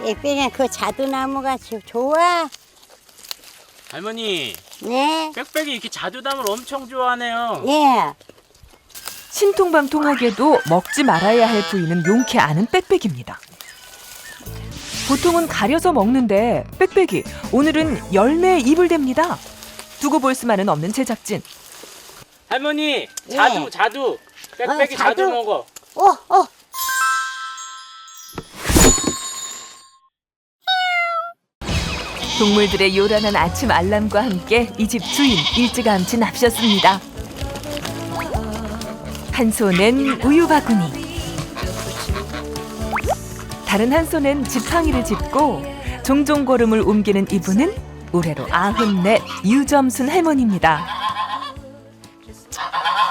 빽빽이 그 자두나무가 좋아. 할머니, 네. 빽빽이 이렇게 자두담을 엄청 좋아하네요. 예. 신통방통하게도 먹지 말아야 할 부위는 용케 아는 빽빽입니다. 보통은 가려서 먹는데 빽빽이 오늘은 열매에 입을 댑니다. 두고 볼 수만은 없는 제작진. 할머니, 예. 자두. 빽빽이 자두 자두. 먹어. 어. 동물들의 요란한 아침 알람과 함께 이 집 주인 일찌감치 납셨습니다. 한 손엔 우유 바구니, 다른 한 손엔 지팡이를 짚고 종종 걸음을 옮기는 이분은 올해로 94 유점순 할머니입니다.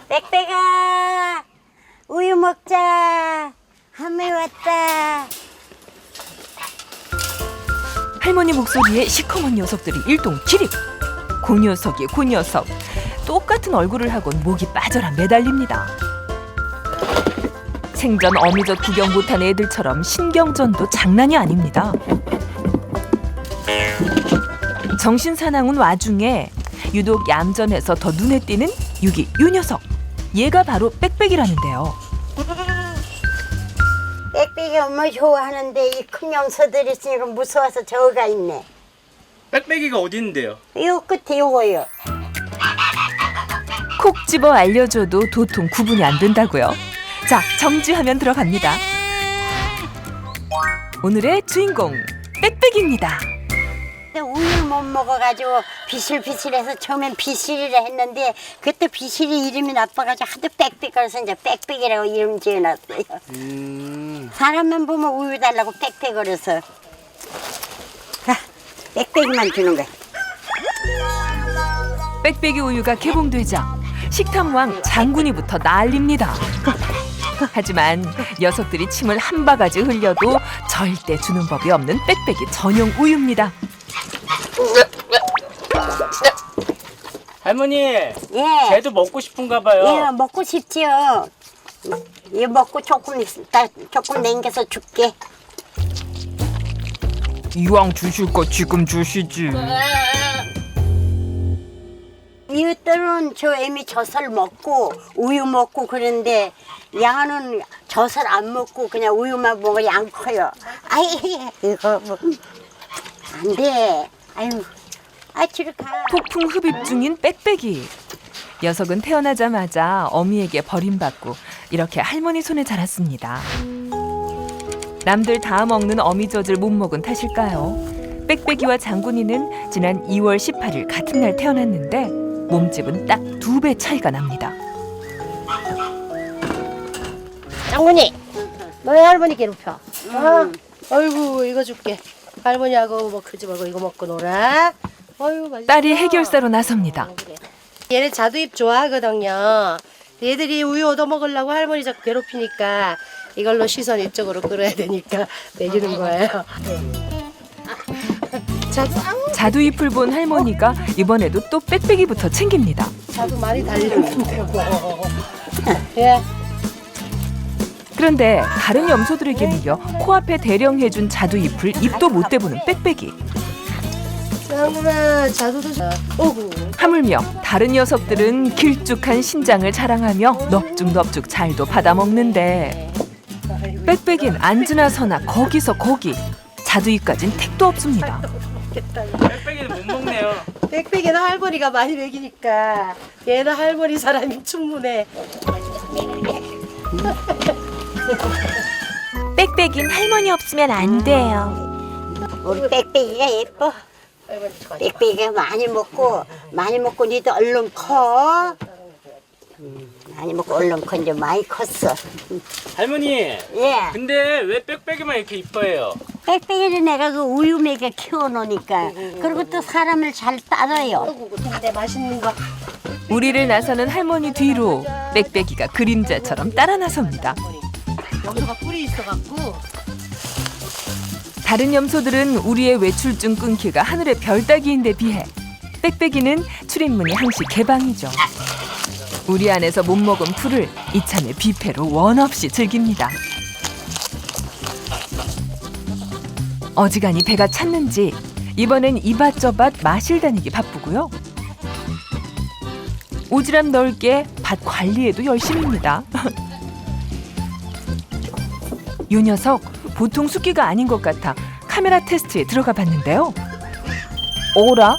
빽빽아, 우유 먹자. 할머니 왔다. 할머니 목소리에 시커먼 녀석들이 일동 기립. 고 녀석. 똑같은 얼굴을 하곤 목이 빠져라 매달립니다. 생전 어미젓 구경 못한 애들처럼 신경전도 장난이 아닙니다. 정신사나운 와중에 유독 얌전해서 더 눈에 띄는 유기 유 녀석. 얘가 바로 빽빽이라는데요. 빽빽이 엄마 좋아하는데 이 큰 염소들이 있으니까 무서워서 저가 있네. 빽빽이가 어디 있는데요? 요 끝에 요거요. 콕 집어 알려줘도 도통 구분이 안 된다고요. 자, 정지하면 들어갑니다. 오늘의 주인공 빽빽입니다. 우유를 못 먹어가지고 비실비실해서 처음엔 비실이라 했는데 그때 비실이 이름이 나빠가지고 하도 빽빽거려서 이제 빽빽이라고 이름 지어놨어요. 사람만 보면 우유 달라고 빽빽거려서 빽빽이만 주는 거야. 빽빽이 우유가 개봉되자 식탐왕 장군이부터 난립니다. 하지만 녀석들이 침을 한 바가지 흘려도 절대 주는 법이 없는 빽빽이 전용 우유입니다. 할머니, 예. 쟤도 먹고 싶은가 봐요. 예, 먹고 싶지요. 이 먹고 조금 남겨서 줄게. 이왕 주실 거 지금 주시지. 이웃들은 저 애미 젖을 먹고 우유 먹고 그러는데 양은 젖을 안 먹고 그냥 우유만 먹어 양 커요. 아이 이거 뭐 안 돼. 아유, 저리 가. 폭풍 흡입 중인 빽빽이. 녀석은 태어나자마자 어미에게 버림받고 이렇게 할머니 손에 자랐습니다. 남들 다 먹는 어미젖을 못 먹은 탓일까요? 빽빽이와 장군이는 지난 2월 18일 같은 날 태어났는데 몸집은 딱 2배 차이가 납니다. 장군이, 너희 할머니 괴롭혀. 아이고 이거 줄게. 할머니하고 뭐 크지 말고 이거 먹고 놀아. 아유 맛있어. 딸이 해결사로 나섭니다. 그래. 얘네 자두잎 좋아하거든요. 얘들이 우유 얻어 먹으려고 할머니 자꾸 괴롭히니까 이걸로 시선 이쪽으로 끌어야 되니까 내주는 거예요. 자두잎을 본 할머니가 이번에도 또 빽빽이부터 챙깁니다. 자두 많이 달렸는데 뭐. 예. 그런데 다른 염소들에게 밀려 코앞에 대령해준 자두잎을 입도 못 대보는 빽빽이. 장군아 자두도 오구. 하물며 다른 녀석들은 길쭉한 신장을 자랑하며 넙죽넙죽 잘도 받아먹는데 빽빽이는 앉으나 서나 거기서 거기. 자두잎까진 택도 없습니다. 빽빽이는 못 먹네요. 빽빽이는 할머니가 많이 먹이니까 얘는 할머니 사람이 충분해. 빽빽이는 할머니 없으면 안 돼요. 우리 빽빽이가 예뻐. 빽빽이가 많이 먹고 니도 얼른 커. 많이 먹고 얼른 커. 이제 많이 컸어. 할머니, 예. 근데 왜 빽빽이만 이렇게 이뻐해요? 빽빽이를 내가 그 우유 먹여 키워놓으니까 그리고 또 사람을 잘 따라요. 근데 맛있는 거. 우리를 나서는 할머니 뒤로 빽빽이가 그림자처럼 따라 나섭니다. 염소가 뿔이 있어갖고 다른 염소들은 우리의 외출증 끊기가 하늘의 별 따기인데 비해 빽빽이는 출입문이 항시 개방이죠. 우리 안에서 못 먹은 풀을 이참에 뷔페로 원 없이 즐깁니다. 어지간히 배가 찼는지 이번엔 이밭저밭 마실 다니기 바쁘고요. 오지랖 넓게 밭 관리에도 열심입니다. 요 녀석 보통 숫기가 아닌 것 같아 카메라 테스트에 들어가 봤는데요. 어라?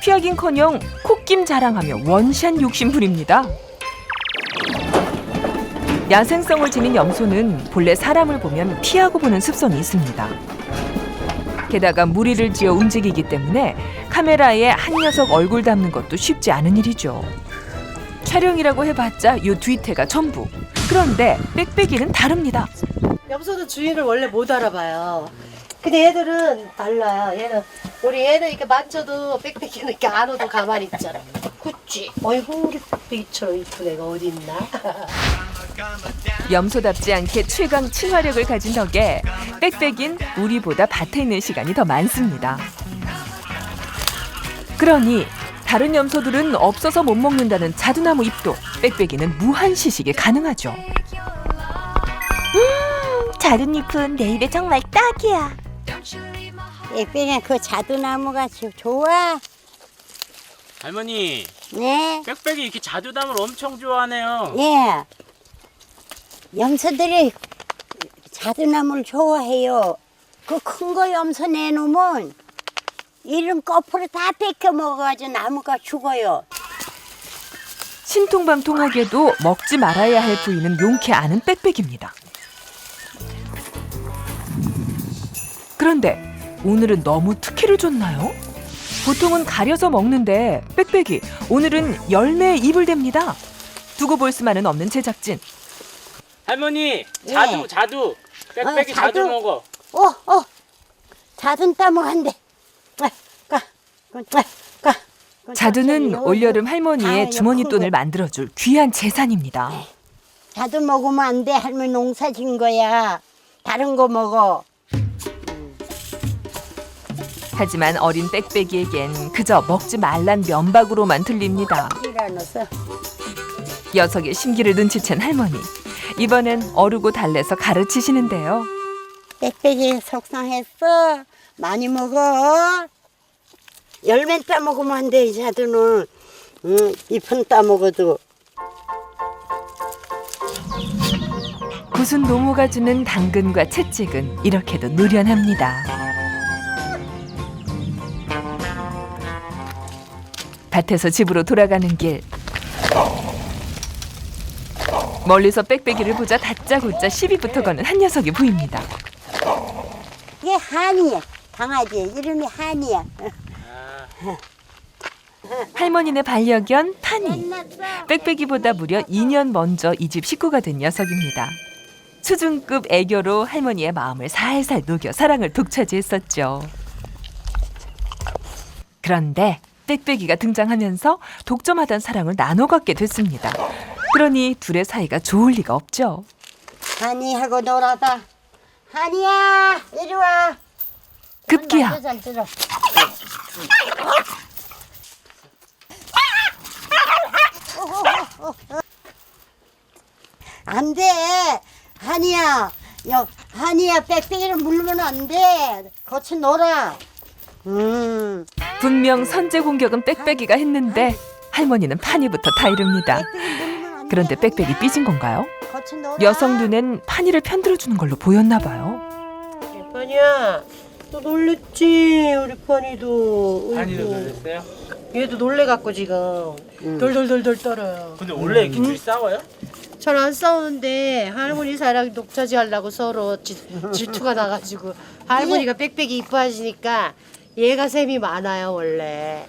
피하긴커녕 콧김 자랑하며 원샷 욕심 부립니다. 야생성을 지닌 염소는 본래 사람을 보면 피하고 보는 습성이 있습니다. 게다가 무리를 지어 움직이기 때문에 카메라에 한 녀석 얼굴 담는 것도 쉽지 않은 일이죠. 촬영이라고 해봤자 요 뒤태가 전부. 그런데 빽빽이는 다릅니다. 염소는 주인을 원래 못 알아봐요. 근데 얘들은 달라요. 우리 얘는 이렇게 만져도 빽빽이는 이렇게 안 오도 가만히 있잖아. 그치? 어이구 우리 빽빽이처럼 이쁜 애가 어디 있나? 염소답지 않게 최강 친화력을 가진 덕에 빽빽인 우리보다 밭에 있는 시간이 더 많습니다. 그러니 다른 염소들은 없어서 못 먹는다는 자두나무 잎도 빽빽이는 무한 시식이 가능하죠. 자두잎은 내 입에 정말 딱이야. 빽빽이 그 자두나무가 좋아. 할머니, 네. 빽빽이 이렇게 자두담을 엄청 좋아하네요. 예. 염소들이 자두나무를 좋아해요. 그 큰 거 염소 내놓으면 이름 거꾸로 다 뺏겨 먹어가지고 나무가 죽어요. 신통방통하게도 먹지 말아야 할 부위는 용케 아는 빽빽입니다. 그런데 오늘은 너무 특혜를 줬나요? 보통은 가려서 먹는데 빽빽이 오늘은 열매에 입을 댑니다. 두고 볼 수만은 없는 제작진. 할머니, 예. 자두. 빽빽이 자두 자두? 먹어. 자둔 따먹한데. 자두는 올여름 할머니의 주머니 돈을 만들어줄 귀한 재산입니다. 자두 먹으면 안 돼. 할머니 농사 진 거야. 다른 거 먹어. 하지만 어린 빽빽이에겐 그저 먹지 말란 면박으로만 들립니다. 일어나서. 녀석의 심기를 눈치챈 할머니. 이번엔 어르고 달래서 가르치시는데요. 빽빽이 속상했어. 많이 먹어. 열매 따먹으면 안 돼. 이 자두는. 잎은 따먹어도. 구순 노모가 주는 당근과 채찍은 이렇게도 노련합니다. 밭에서 집으로 돌아가는 길. 멀리서 빽빽이를 보자 다짜고짜 시비부터 거는 한 녀석이 보입니다. 이게 한이야. 강아지 이름이 한이야. 할머니네 반려견 타니. 빽빽이보다 무려 2년 먼저 이 집 식구가 된 녀석입니다. 수준급 애교로 할머니의 마음을 살살 녹여 사랑을 독차지했었죠. 그런데 빽빽이가 등장하면서 독점하던 사랑을 나눠 갖게 됐습니다. 그러니 둘의 사이가 좋을 리가 없죠. 한이하고 놀아다. 한이야, 이리 와. 급기야 잘 들어. 안 돼. 한이야. 한이야, 빽빽이를 물면 안 돼. 같이 놀아. 분명 선제 공격은 빽빽이가 했는데 할머니는 파니부터 타이릅니다. 그런데 빽빽이 삐진 건가요? 같이 놀아. 여성 눈엔 파니를 편들어주는 걸로 보였나 봐요. 파니야, 너 놀랬지? 우리 파니도. 한이도 어이구. 놀랬어요? 얘도 놀래갖고 지금 덜덜덜덜 떨어요. 근데 원래 이렇게 둘이 싸워요? 잘 안 싸우는데 할머니 사랑 독차지 하려고 서로 질투가 나가지고 할머니가 빽빽이 이뻐하시니까 얘가 셈이 많아요 원래.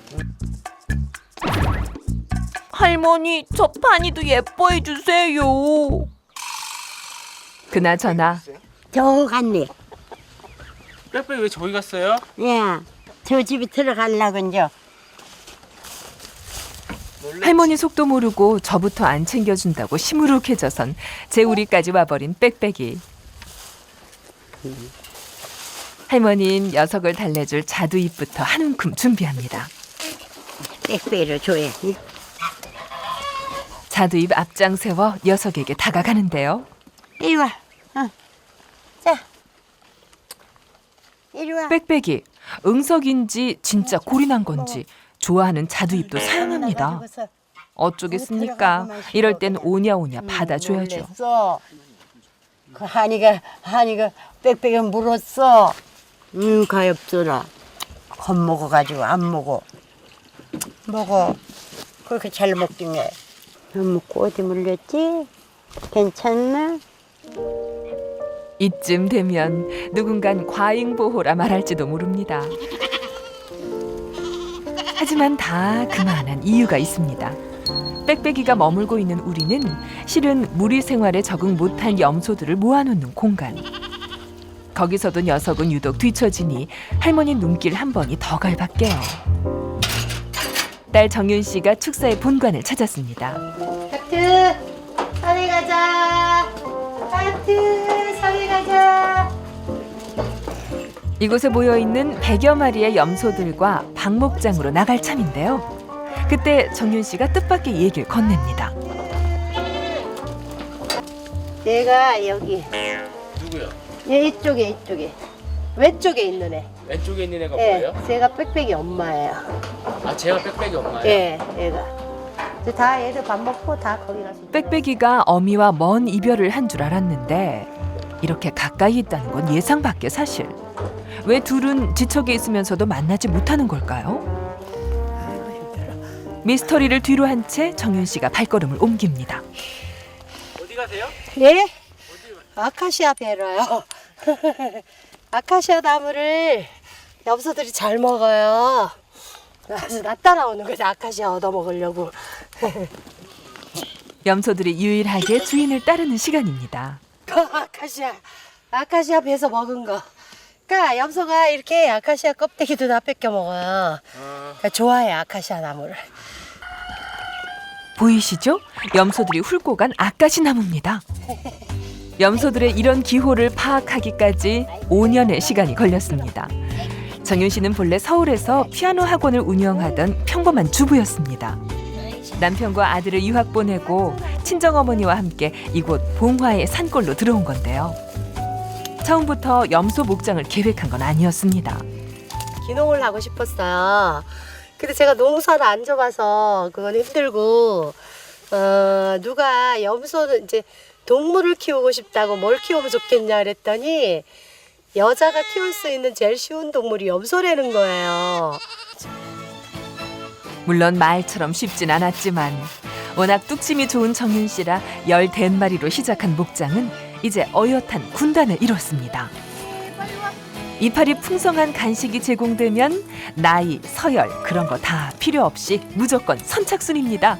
할머니, 저 파니도 예뻐해 주세요. 그나저나 저 갔네. 빽빽이 왜 저기 갔어요? 야, 저 집에 들어가려고 이제. 할머니 속도 모르고 저부터 안 챙겨준다고 시무룩해져선 재우리까지 와버린 빽빽이. 할머니는 녀석을 달래줄 자두잎부터 한 움큼 준비합니다. 빽빽이를 줘야. 자두잎 앞장 세워 녀석에게 다가가는데요. 이리 와. 자. 이리 와. 빽빽이 응석인지 진짜 골이 난 건지 좋아하는 자두잎도 사양합니다. 어쩌겠습니까? 이럴 땐 오냐오냐 받아줘야죠. 놀랬어. 그 한이가 빽빽이 물었어. 가엾더라. 겁먹어가지고 안 먹어. 먹어. 그렇게 잘 먹긴 해. 안 먹고 어디 물렸지? 괜찮나? 이쯤 되면 누군간 과잉보호라 말할지도 모릅니다. 하지만 다 그만한 이유가 있습니다. 빽빽이가 머물고 있는 우리는 실은 무리 생활에 적응 못한 염소들을 모아놓는 공간. 거기서도 녀석은 유독 뒤처지니 할머니 눈길 한 번이 더 갈밖에요. 딸 정윤 씨가 축사의 본관을 찾았습니다. 하트, 산에 가자. 하트, 산에 가자. 이곳에 모여있는 100여 마리의 염소들과 방목장으로 나갈 참인데요. 그때 정윤 씨가 뜻밖의 얘기를 건넵니다. 얘가 여기 누구요? 얘 이쪽에 왼쪽에 있는 애. 왼쪽에 있는 애가 예, 뭐예요? 제가 빽빽이 엄마예요. 아 제가 빽빽이 엄마예요? 예, 얘가. 이제 다 애들 밥 먹고 다 거기 가서. 빽빽이가 어미와 먼 이별을 한 줄 알았는데 이렇게 가까이 있다는 건 예상 밖의 사실. 왜 둘은 지척에 있으면서도 만나지 못하는 걸까요? 미스터리를 뒤로 한 채 정윤 씨가 발걸음을 옮깁니다. 어디 가세요? 예? 아카시아 배로요. 아카시아 나무를 염소들이 잘 먹어요. 그래서 나 따라오는 거지, 아카시아 얻어 먹으려고. 염소들이 유일하게 주인을 따르는 시간입니다. 아카시아 배서 먹은 거. 그러니까 염소가 이렇게 아카시아 껍데기도 다 뺏겨 먹어요. 그러니까 좋아해, 아카시아 나무를. 보이시죠? 염소들이 훑고 간 아까시 나무입니다. 염소들의 이런 기호를 파악하기까지 5년의 시간이 걸렸습니다. 정윤 씨는 본래 서울에서 피아노 학원을 운영하던 평범한 주부였습니다. 남편과 아들을 유학 보내고 친정어머니와 함께 이곳 봉화의 산골로 들어온 건데요. 처음부터 염소 목장을 계획한 건 아니었습니다. 기농을 하고 싶었어요. 근데 제가 농사를 안 줘봐서 그건 힘들고, 누가 염소는 이제 동물을 키우고 싶다고 뭘 키우면 좋겠냐 그랬더니 여자가 키울 수 있는 제일 쉬운 동물이 염소라는 거예요. 물론 말처럼 쉽진 않았지만 워낙 뚝심이 좋은 정윤 씨라 15마리로 시작한 목장은 이제 어엿한 군단을 이뤘습니다. 이파리 풍성한 간식이 제공되면 나이, 서열 그런 거 다 필요 없이 무조건 선착순입니다.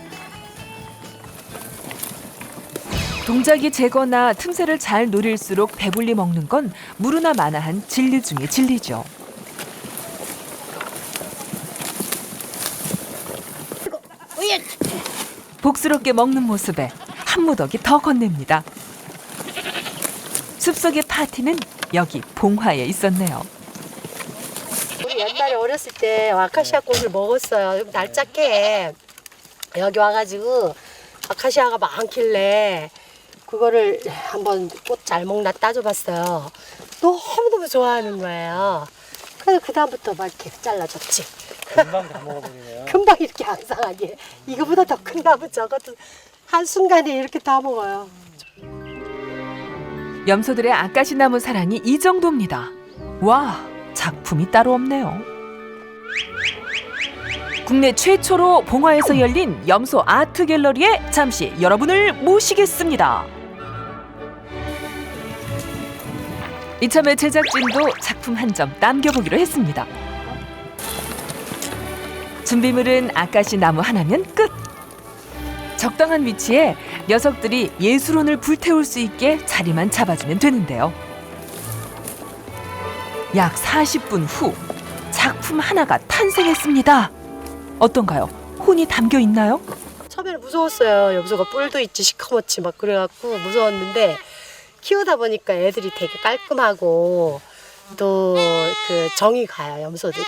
동작이 재거나 틈새를 잘 노릴수록 배불리 먹는 건 무르나 마나한 진리 중의 진리죠. 복스럽게 먹는 모습에 한 무더기 더 건넵니다. 숲속의 파티는 여기 봉화에 있었네요. 우리 옛날에 어렸을 때 아카시아 꽃을 먹었어요. 좀 날짝해. 여기 와가지고 아카시아가 많길래 그거를 한번 꽃 잘 먹나 따져봤어요. 너무너무 좋아하는 거예요. 그래서 그 다음부터 막 이렇게 잘라줬지. 금방 다 먹어버리네요. 금방 이렇게 앙상하게. 이거보다 더 큰 나무 저것도 한순간에 이렇게 다 먹어요. 염소들의 아까시 나무 사랑이 이 정도입니다. 와, 작품이 따로 없네요. 국내 최초로 봉화에서 열린 염소 아트 갤러리에 잠시 여러분을 모시겠습니다. 이참에 제작진도 작품 한 점 남겨보기로 했습니다. 준비물은 아까시 나무 하나면 끝. 적당한 위치에 녀석들이 예술혼을 불태울 수 있게 자리만 잡아주면 되는데요. 약 40분 후 작품 하나가 탄생했습니다. 어떤가요? 혼이 담겨 있나요? 처음에는 무서웠어요. 염소가 뿔도 있지 시커멓지 막 그래갖고 무서웠는데 키우다 보니까 애들이 되게 깔끔하고 또 그 정이 가요, 염소들이.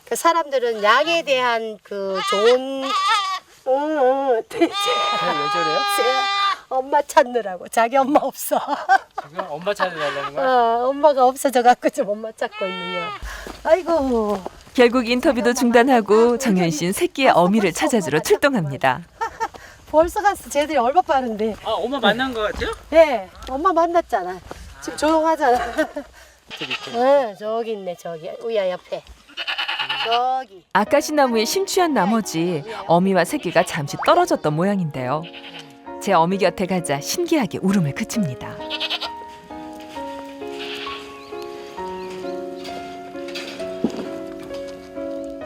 그 사람들은 양에 대한 그 좋은 돼지 왜 저래요? 엄마 찾느라고 자기 엄마 없어. 지금 엄마 찾아달라는 거야? 엄마가 없어져갖고 좀 엄마 찾고 있느냐. 아이고. 결국 인터뷰도 중단하고 정윤 씨는 새끼의 어미를 찾아주러 출동합니다. 벌써 갔어. 쟤들이 얼마 빠른데. 아, 엄마 만난 거 같아요? 네, 엄마 만났잖아. 지금 조용하잖아. 저 밑에. 응, 저기 있네, 저기. 우야 옆에. 저기. 아까시나무에 심취한 나머지 어미와 새끼가 잠시 떨어졌던 모양인데요. 제 어미 곁에 가자 신기하게 울음을 그칩니다.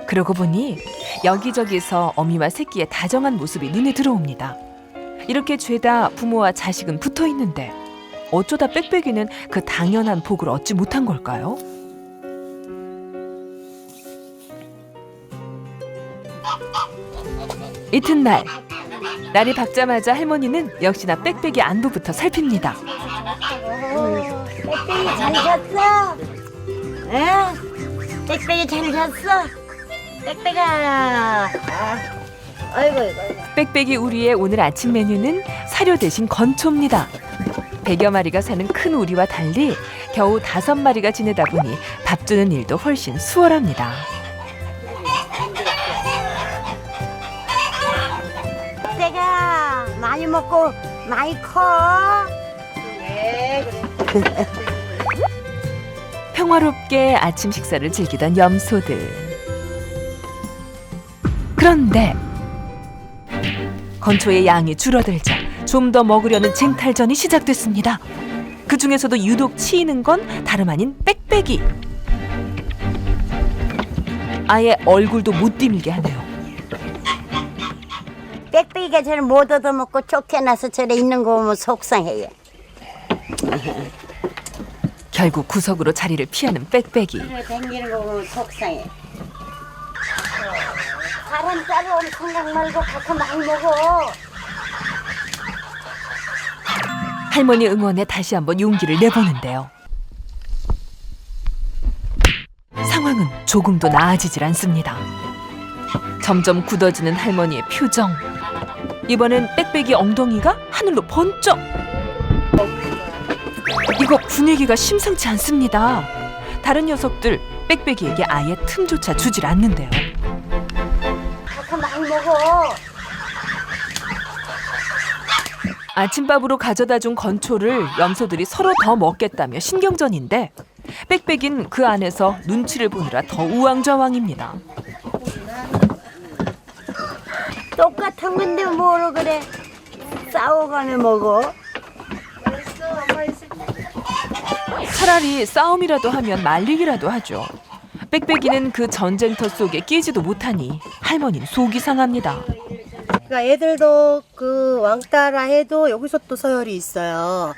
그러고 보니 여기저기서 어미와 새끼의 다정한 모습이 눈에 들어옵니다. 이렇게 죄다 부모와 자식은 붙어 있는데 어쩌다 빽빽이는 그 당연한 복을 얻지 못한 걸까요? 이튿날 날이 밝자마자 할머니는 역시나 빽빽이 안부부터 살핍니다. 빽빽이 잘 잤어? 에? 빽빽이 잘 잤어? 빽빽아. 아이고, 아이고. 빽빽이 우리의 오늘 아침 메뉴는 사료 대신 건초입니다. 100여 마리가 사는 큰 우리와 달리 겨우 5마리가 지내다 보니 밥 주는 일도 훨씬 수월합니다. 빽빽아 많이 먹고 많이 커. 네, 그래. 평화롭게 아침 식사를 즐기던 염소들. 그런데 건초의 양이 줄어들자 좀 더 먹으려는 쟁탈전이 시작됐습니다. 그 중에서도 유독 치이는 건 다름 아닌 빽빽이. 아예 얼굴도 못 디밀게 하네요. 빽빽이가 저를 못 얻어먹고 쫓겨나서 저래 있는 거 보면 속상해요. 결국 구석으로 자리를 피하는 빽빽이. 저래 댕기는 거 보면 속상해. 사람 따로 생각 말고 가끔 많이 먹어. 할머니 응원에 다시 한번 용기를 내보는데요. 상황은 조금도 나아지질 않습니다. 점점 굳어지는 할머니의 표정. 이번엔 빽빽이 엉덩이가 하늘로 번쩍. 이거 분위기가 심상치 않습니다. 다른 녀석들 빽빽이에게 아예 틈조차 주질 않는데요. 가끔 많이 먹어. 아침밥으로 가져다 준 건초를 염소들이 서로 더 먹겠다며 신경전인데 빽빽이는 그 안에서 눈치를 보느라 더 우왕좌왕입니다. 똑같은 건데 뭐로 그래. 싸워가며 먹어. 차라리 싸움이라도 하면 말리기라도 하죠. 빽빽이는 그 전쟁터 속에 끼지도 못하니 할머니는 속이 상합니다. 그러니까 애들도 그 왕따라 해도 여기서 또 서열이 있어요.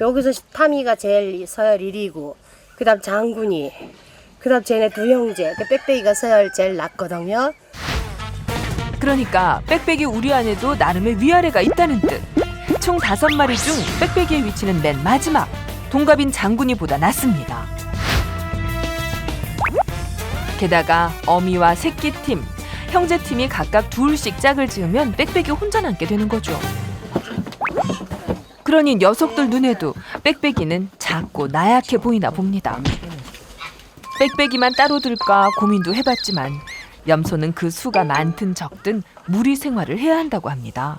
여기서 타미가 제일 서열 1위고, 그다음 장군이, 그다음 쟤네 두 형제, 그 빽빽이가 서열 제일 낮거든요. 그러니까 빽빽이 우리 안에도 나름의 위아래가 있다는 뜻. 총 5마리 중 빽빽이의 위치는 맨 마지막. 동갑인 장군이보다 낫습니다. 게다가 어미와 새끼팀, 형제팀이 각각 둘씩 짝을 지으면 빽빽이 혼자 남게 되는 거죠. 그러니 녀석들 눈에도 빽빽이는 작고 나약해 보이나 봅니다. 빽빽이만 따로 둘까 고민도 해봤지만 염소는 그 수가 많든 적든 무리 생활을 해야 한다고 합니다.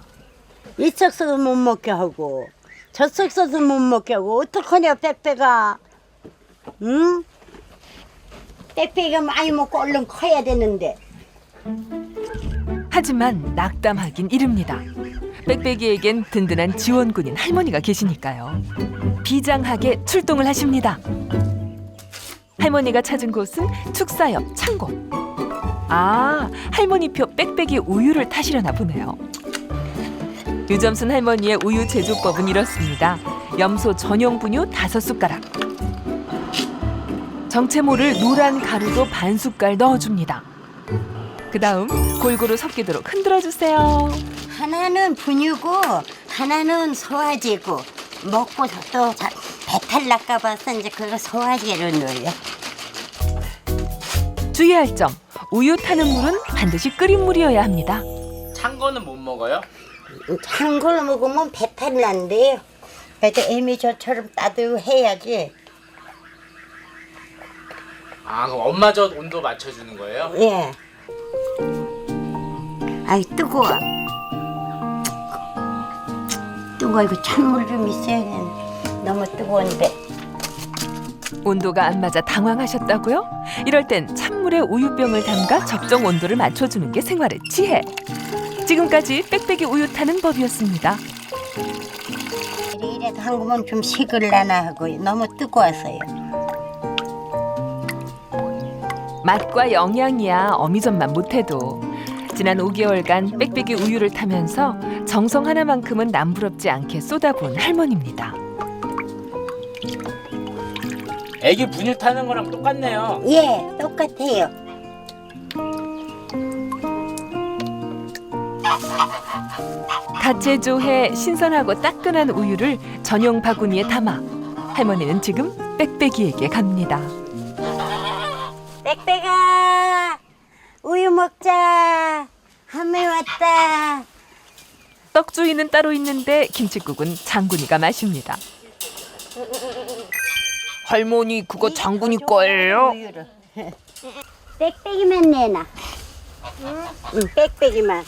이쪽서도 못 먹게 하고 저쪽서도 못 먹게 하고 어떡하냐 빽빽아. 응? 빽빽이가 많이 먹고 얼른 커야 되는데. 하지만 낙담하긴 이릅니다. 빽빽이에겐 든든한 지원군인 할머니가 계시니까요. 비장하게 출동을 하십니다. 할머니가 찾은 곳은 축사 옆 창고. 아, 할머니표 빽빽이 우유를 타시려나 보네요. 유점순 할머니의 우유 제조법은 이렇습니다. 염소 전용 분유 5숟가락. 정체모를 노란 가루도 반 숟갈 넣어줍니다. 그 다음 골고루 섞이도록 흔들어주세요. 하나는 분유고 하나는 소화제고 먹고 또 배탈 날까 봐서 이제 그거 소화제로 넣어요. 주의할 점, 우유 타는 물은 반드시 끓인 물이어야 합니다. 찬 거는 못 먹어요? 찬 걸 먹으면 배탈 난대요. 그래도 애미 저처럼 따뜻해야지. 아, 그럼 엄마저 온도 맞춰주는 거예요? 예. 아이 뜨거워. 뜨거워. 이거 찬물 좀 있어야 너무 뜨거운데. 온도가 안 맞아 당황하셨다고요? 이럴 땐 찬물에 우유병을 담가 적정 온도를 맞춰주는 게 생활의 지혜. 지금까지 빽빽이 우유 타는 법이었습니다. 이래도 한 번만 좀 식을라나 하고 너무 뜨거워서요. 맛과 영양이야 어미전만 못해도 지난 5개월간 빽빽이 우유를 타면서 정성 하나만큼은 남부럽지 않게 쏟아부은 할머니입니다. 애기 분유 타는 거랑 똑같네요. 예, 똑같아요. 갓 제조해 신선하고 따끈한 우유를 전용 바구니에 담아 할머니는 지금 빽빽이에게 갑니다. 빽빽아, 우유 먹자. 할머니 왔다. 떡주인은 따로 있는데 김칫국은 장군이가 마십니다. 할머니 그거 장군이 거예요? 빽빽이만 내놔. 응, 빽빽이만.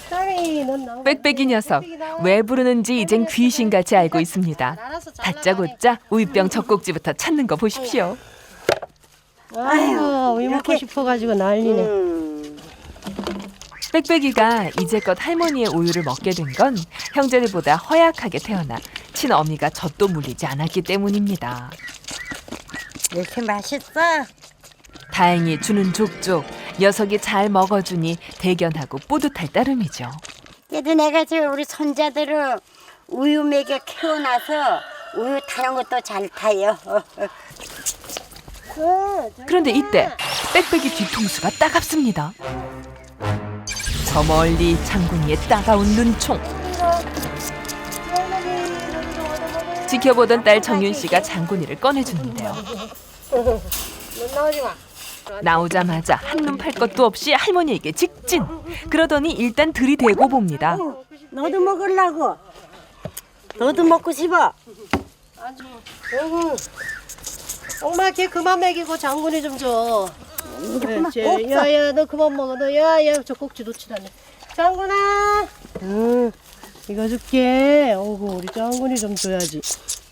딸이 넌 나오고. 빽빽이 녀석 왜 부르는지 이젠 귀신같이 알고 있습니다. 다짜고짜 우유병 젖꼭지부터 찾는 거 보십시오. 아유, 우유 먹고 이렇게. 싶어가지고 난리네. 빽빽이가 이제껏 할머니의 우유를 먹게 된 건 형제들보다 허약하게 태어나 친어미가 젖도 물리지 않았기 때문입니다. 이렇게 맛있어? 다행히 주는 족족 녀석이 잘 먹어주니 대견하고 뿌듯할 따름이죠. 그래도 내가 저 우리 손자들을 우유 먹여 키워놔서 우유 타는 것도 잘 타요. 그런데 이때 빽빽이 뒤통수가 따갑습니다. 저 멀리 장군이의 따가운 눈총. 지켜보던 딸 정윤 씨가 장군이를 꺼내주는데요. 넌 나오지 마. 나오자마자 한눈 팔 것도 없이 할머니에게 직진. 그러더니 일단 들이대고 봅니다. 너도 먹으려고? 너도 먹고 싶어? 어구. 엄마 걔 그만 먹이고 장군이 좀 줘. 조금만 쟤, 없어. 야야 너 그만 먹어. 너 야야 저 꼭지 놓치다 네. 장군아. 응. 이거 줄게. 어구 우리 장군이 좀 줘야지.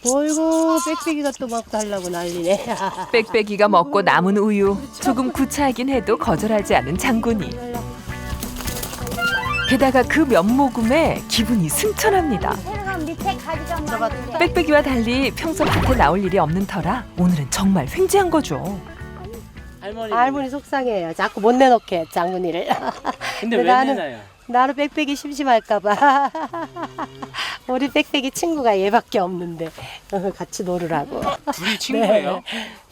어이구 빽빽이가 또 막 달라고 난리네. 빽빽이가 먹고 남은 우유 조금 구차하긴 해도 거절하지 않은 장군이. 게다가 그 면모금에 기분이 승천합니다. 새로운 밑에 가지가 빽빽이와 달리 평소 밭에 나올 일이 없는 터라 오늘은 정말 횡재한 거죠. 할머니 속상해요. 자꾸 못 내놓게 장군이를. 근데 왜 나는- 내나요? 나는 빽빽이 심심할까봐. 우리 빽빽이 친구가 얘밖에 없는데 같이 놀으라고. 둘이 친구예요?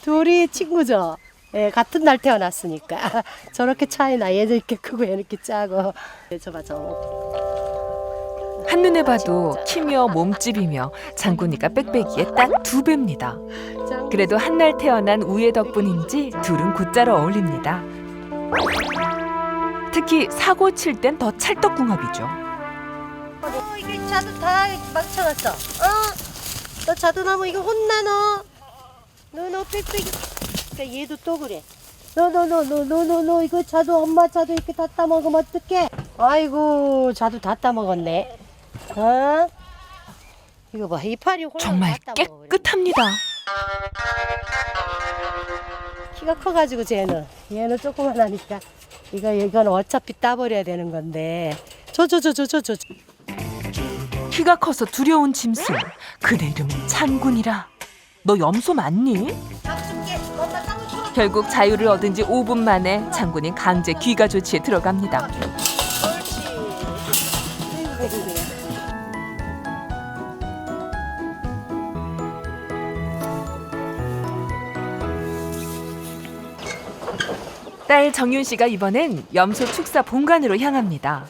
둘이 친구죠. 예, 같은 날 태어났으니까. 저렇게 차이나 얘도 이렇게 크고 얘는 이렇게 작고. 저봐 저. 한눈에 봐도 키며 몸집이며 장군이가 빽빽이의 딱 2배입니다. 그래도 한날 태어난 우애 덕분인지 둘은 곧잘 어울립니다. 특히 사고 칠 땐 더 찰떡궁합이죠. 이게 자두 다 망쳐놨어. 너 자두나무 이거 혼나 너. 너 빽빽이. 그러니까 얘도 또 그래. 너 이거 자두 엄마 자두 이렇게 다 따먹으면 어떡해? 아이고 자두 다 따먹었네. 어? 이거 봐 이파리 홀랑 정말 다 따먹어버려. 깨끗합니다. 키가 커가지고 얘는 조그만하니까 이건 어차피 따버려야 되는 건데. 저. 키가 커서 두려운 짐승. 그대 이름은 장군이라. 너 염소 맞니? 결국 자유를 얻은 지 5분 만에 장군이 강제 귀가 조치에 들어갑니다. 딸 정윤 씨가 이번엔 염소 축사 본관으로 향합니다.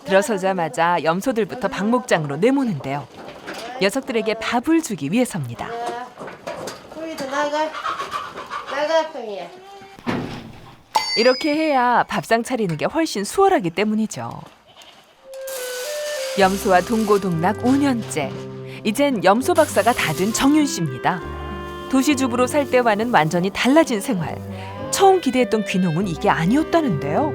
들어서자마자 염소들부터 방목장으로 내모는데요. 녀석들에게 밥을 주기 위해서입니다. 거기도 나가 형이야. 이렇게 해야 밥상 차리는 게 훨씬 수월하기 때문이죠. 염소와 동고동락 5년째. 이젠 염소 박사가 다 된 정윤 씨입니다. 도시주부로 살 때와는 완전히 달라진 생활. 처음 기대했던 귀농은 이게 아니었다는데요.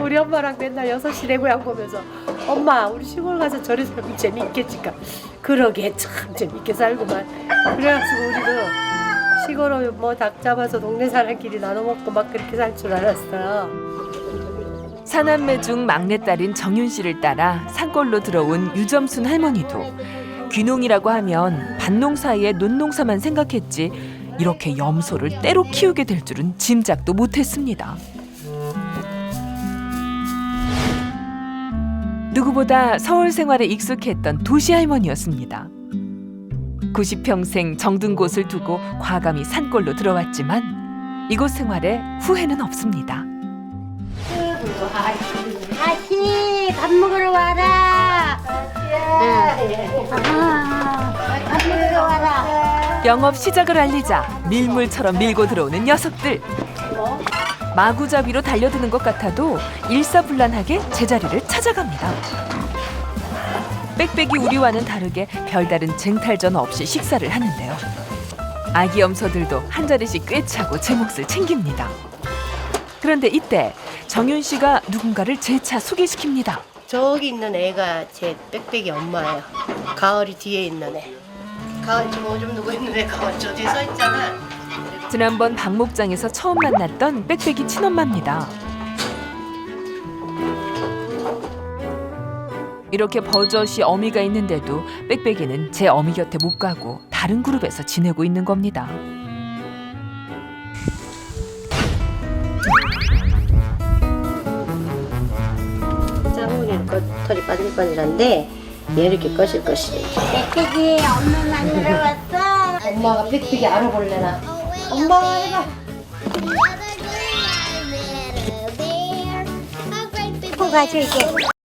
우리 엄마랑 맨날 6시 내 고향 보면서 엄마 우리 시골 가서 저리 살면 재미있겠지까. 그러게 참 재밌게 살구만. 그래가지고 우리도 시골 뭐 닭 잡아서 동네 사람끼리 나눠 먹고 막 그렇게 살 줄 알았어요. 사남매 중 막내딸인 정윤 씨를 따라 산골로 들어온 유점순 할머니도 귀농이라고 하면 밭농 사이에 논농사만 생각했지 이렇게 염소를 때로 키우게 될 줄은 짐작도 못했습니다. 누구보다 서울 생활에 익숙했던 도시 할머니였습니다. 90평생 정든 곳을 두고 과감히 산골로 들어왔지만 이곳 생활에 후회는 없습니다. 아씨 밥 먹으러 와라. 밥 먹으러 와라. 영업 시작을 알리자 밀물처럼 밀고 들어오는 녀석들. 마구잡이로 달려드는 것 같아도 일사불란하게 제자리를 찾아갑니다. 빽빽이 우리와는 다르게 별다른 쟁탈전 없이 식사를 하는데요. 아기 염소들도 한 자리씩 꿰차고 제 몫을 챙깁니다. 그런데 이때 정윤 씨가 누군가를 재차 소개시킵니다. 저기 있는 애가 제 빽빽이 엄마예요. 가을이 뒤에 있는 애. 가을 좀 오줌 누구 있는 애 가을 저 뒤에 서 있잖아. 지난번 박목장에서 처음 만났던 빽빽이 친엄마입니다. 이렇게 버젓이 어미가 있는데도 빽빽이는 제 어미 곁에 못 가고 다른 그룹에서 지내고 있는 겁니다. 짱구니 털이 바들바들한데 얘 이렇게 거실거실해. 빽빽이 엄마 만나러 왔어. 엄마가 빽빽이 알아볼래나. 엄마 해봐. 코 가져 이제.